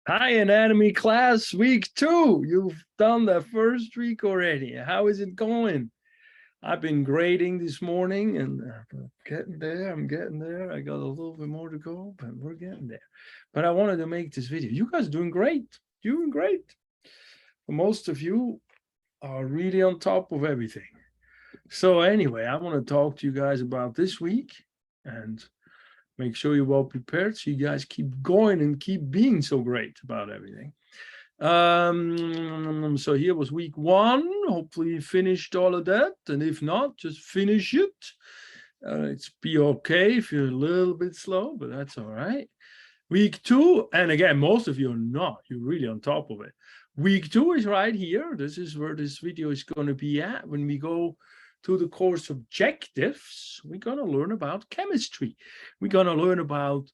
Hi, anatomy class, week 2. You've done the first week already. How is it going? I've been grading this morning and getting there. I'm getting there. I got a little bit more to go, but we're getting there. But I wanted to make this video. You guys doing great. Doing great. Most of you are really on top of everything. So anyway, I want to talk to you guys about this week and make sure you're well prepared so you guys keep going and keep being so great about everything. So here was week 1. Hopefully you finished all of that, and if not, just finish it. It's be okay if you're a little bit slow, but that's all right. Week 2, and again, most of you are not. You're really on top of it. Week 2 is right here. This is where this video is going to be at. When we go to the course objectives, we're going to learn about chemistry. We're going to learn about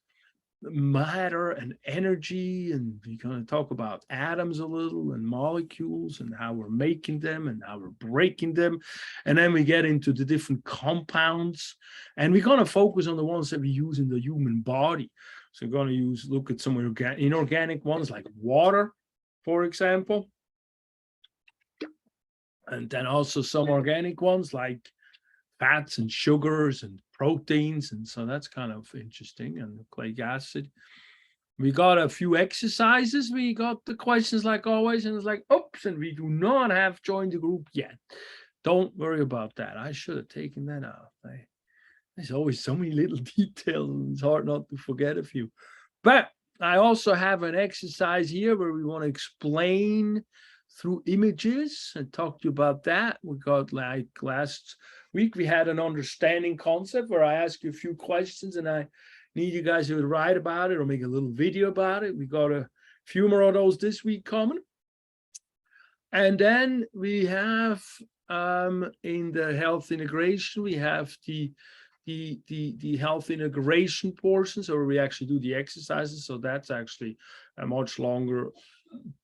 matter and energy, and we're going to talk about atoms a little and molecules and how we're making them and how we're breaking them. And then we get into the different compounds, and we're going to focus on the ones that we use in the human body. So we're going to look at some inorganic ones like water, for example, and then also some organic ones like fats and sugars and proteins. And so that's kind of interesting. And nucleic acid. We got a few exercises. We got the questions like always. And it's like, oops, and we do not have joined the group yet. Don't worry about that. I should have taken that out. There's always so many little details. And it's hard not to forget a few. But I also have an exercise here where we want to explain through images and talk to you about that. We got like last week, we had an understanding concept where I ask you a few questions and I need you guys to write about it or make a little video about it. We got a few more of those this week coming. And then we have in the health integration, we have the health integration portion, so we actually do the exercises. So that's actually a much longer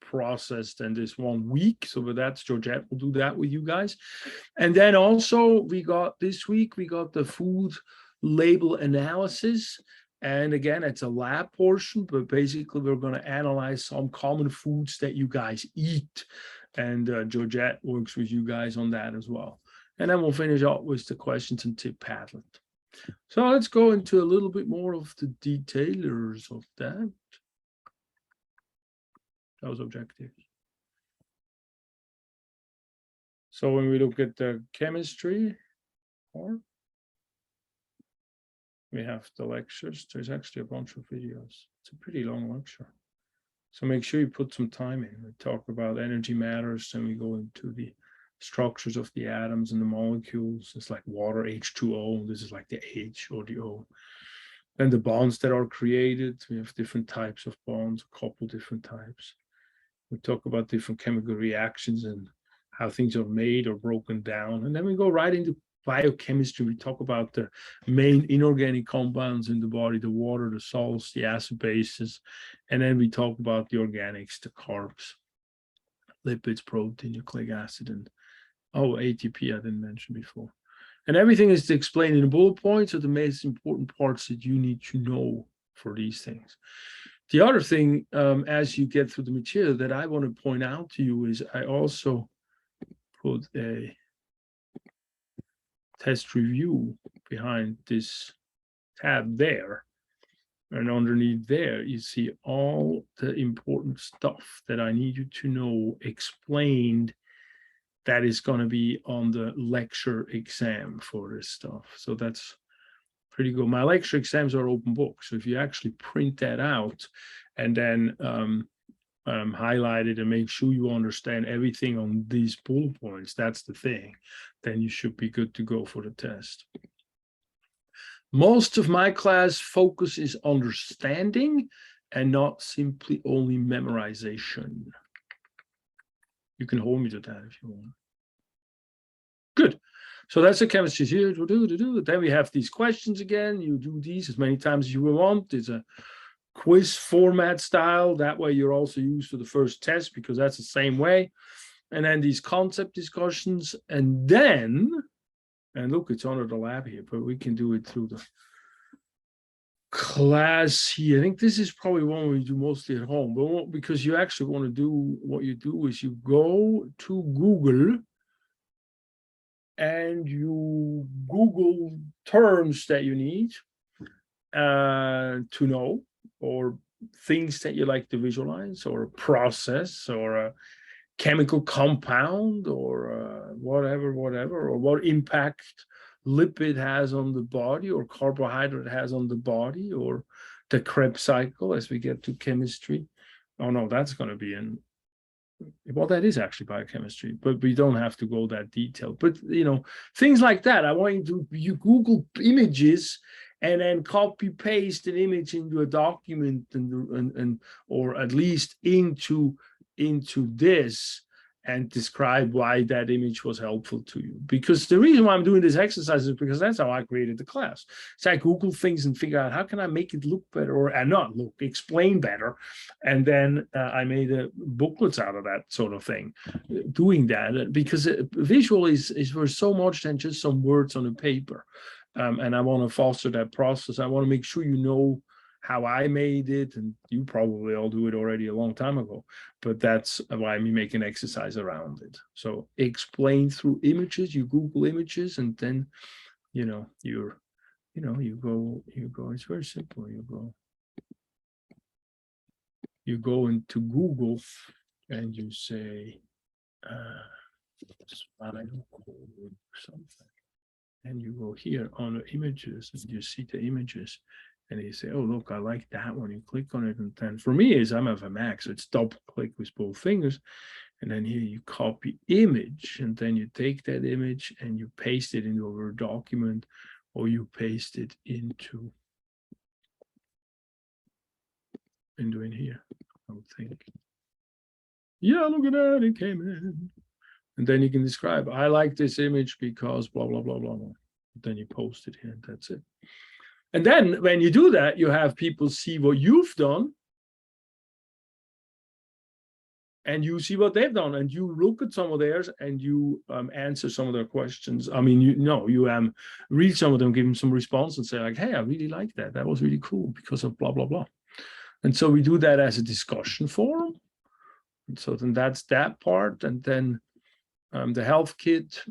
process than this 1 week. So with that, Georgette will do that with you guys. And then also we got this week, we got the food label analysis. And again, it's a lab portion, but basically we're going to analyze some common foods that you guys eat. And Georgette works with you guys on that as well. And then we'll finish up with the questions and tip Padlet. So let's go into a little bit more of the detailers of that. Those objectives. So when we look at the chemistry part, we have the lectures. There's actually a bunch of videos. It's a pretty long lecture. So make sure you put some time in. We talk about energy matters, then we go into the structures of the atoms and the molecules. It's like water, H2O. This is like the H or the O. Then the bonds that are created. We have different types of bonds, a couple different types. We talk about different chemical reactions and how things are made or broken down. And then we go right into biochemistry. We talk about the main inorganic compounds in the body, the water, the salts, the acid bases. And then we talk about the organics, the carbs, lipids, protein, nucleic acid, and ATP I didn't mention before. And everything is explained in bullet points of the most important parts that you need to know for these things. The other thing, as you get through the material that I want to point out to you is I also put a test review behind this tab there. And underneath there, you see all the important stuff that I need you to know explained that is going to be on the lecture exam for this stuff. So that's pretty good. My lecture exams are open book. So if you actually print that out and then highlight it and make sure you understand everything on these bullet points, that's the thing, then you should be good to go for the test. Most of my class focus is understanding and not simply only memorization. You can hold me to that if you want. Good. So that's the chemistry here. Then we have these questions again. You do these as many times as you want. It's a quiz format style. That way you're also used to the first test because that's the same way. And then these concept discussions. And then, and look, it's under the lab here, but we can do it through the class here. I think this is probably one we do mostly at home, but because you actually want to do, what you do is you go to Google and you Google terms that you need to know, or things that you like to visualize, or a process, or a chemical compound, or whatever, or what impact lipid has on the body, or carbohydrate has on the body, or the Krebs cycle as we get to chemistry. Oh no, that's going to be in, well, that is actually biochemistry, but we don't have to go that detailed. But things like that. I want you Google images and then copy paste an image into a document, and or at least into this, and describe why that image was helpful to you. Because the reason why I'm doing this exercise is because that's how I created the class. So I Google things and figure out how can I make it look better, or not look, explain better. And then I made booklets out of that sort of thing, doing that, because visual is for so much than just some words on a paper. And I want to foster that process. I want to make sure you know how I made it, and you probably all do it already a long time ago, but that's why I'm making exercise around it. So explain through images, you Google images, and then, you go, it's very simple. You go into Google and you say, spinal cord or something. And you go here on the images and you see the images. And you say, oh, look, I like that one. You click on it. And then for me, I'm of a Mac, so it's double click with both fingers. And then here you copy image. And then you take that image and you paste it into a Word document, or you paste it into in here, I would think. Yeah, look at that. It came in. And then you can describe, I like this image because blah, blah, blah, blah, blah. Then you post it here, and that's it. And then when you do that, you have people see what you've done, and you see what they've done, and you look at some of theirs, and you answer some of their questions. I mean, you read some of them, give them some response, and say like, hey, I really like that. That was really cool because of blah, blah, blah. And so we do that as a discussion forum. And so then that's that part. And then the health kit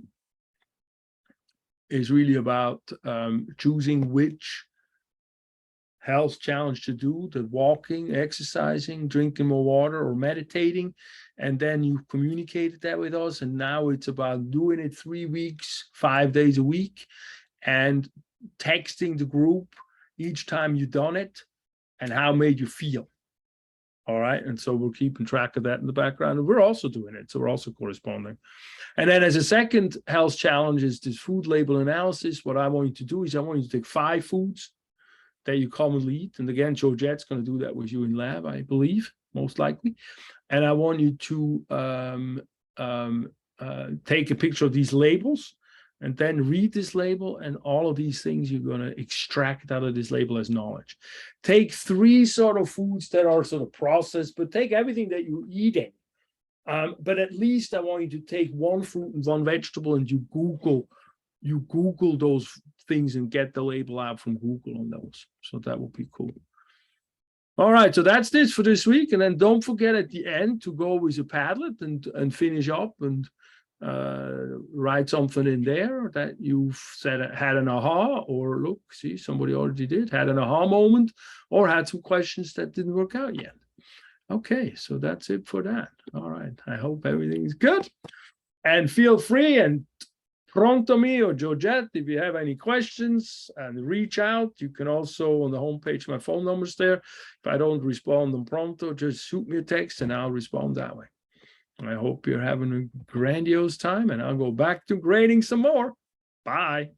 is really about choosing which health challenge to do, the walking, exercising, drinking more water, or meditating. And then you communicated that with us. And now it's about doing it 3 weeks, 5 days a week, and texting the group each time you've done it and how it made you feel. All right. And so we're keeping track of that in the background. And we're also doing it. So we're also corresponding. And then as a second health challenge is this food label analysis. What I want you to do is I want you to take 5 foods that you commonly eat. And again, Georgette's going to do that with you in lab, I believe, most likely. And I want you to take a picture of these labels, and then read this label, and all of these things you're going to extract out of this label as knowledge. Take 3 sort of foods that are sort of processed, but take everything that you're eating. But at least I want you to take 1 fruit and 1 vegetable, and you Google those things and get the label out from Google on those. So that would be cool. All right, so that's this for this week. And then don't forget at the end to go with a Padlet and finish up and write something in there that you've said had an aha, or look, see, somebody already did, had an aha moment, or had some questions that didn't work out yet. Okay, so that's it for that. All right, I hope everything's good. And feel free and pronto me or Georgette if you have any questions, and reach out. You can also, on the homepage, my phone number's there. If I don't respond on pronto, just shoot me a text and I'll respond that way. I hope you're having a grandiose time, and I'll go back to grading some more. Bye.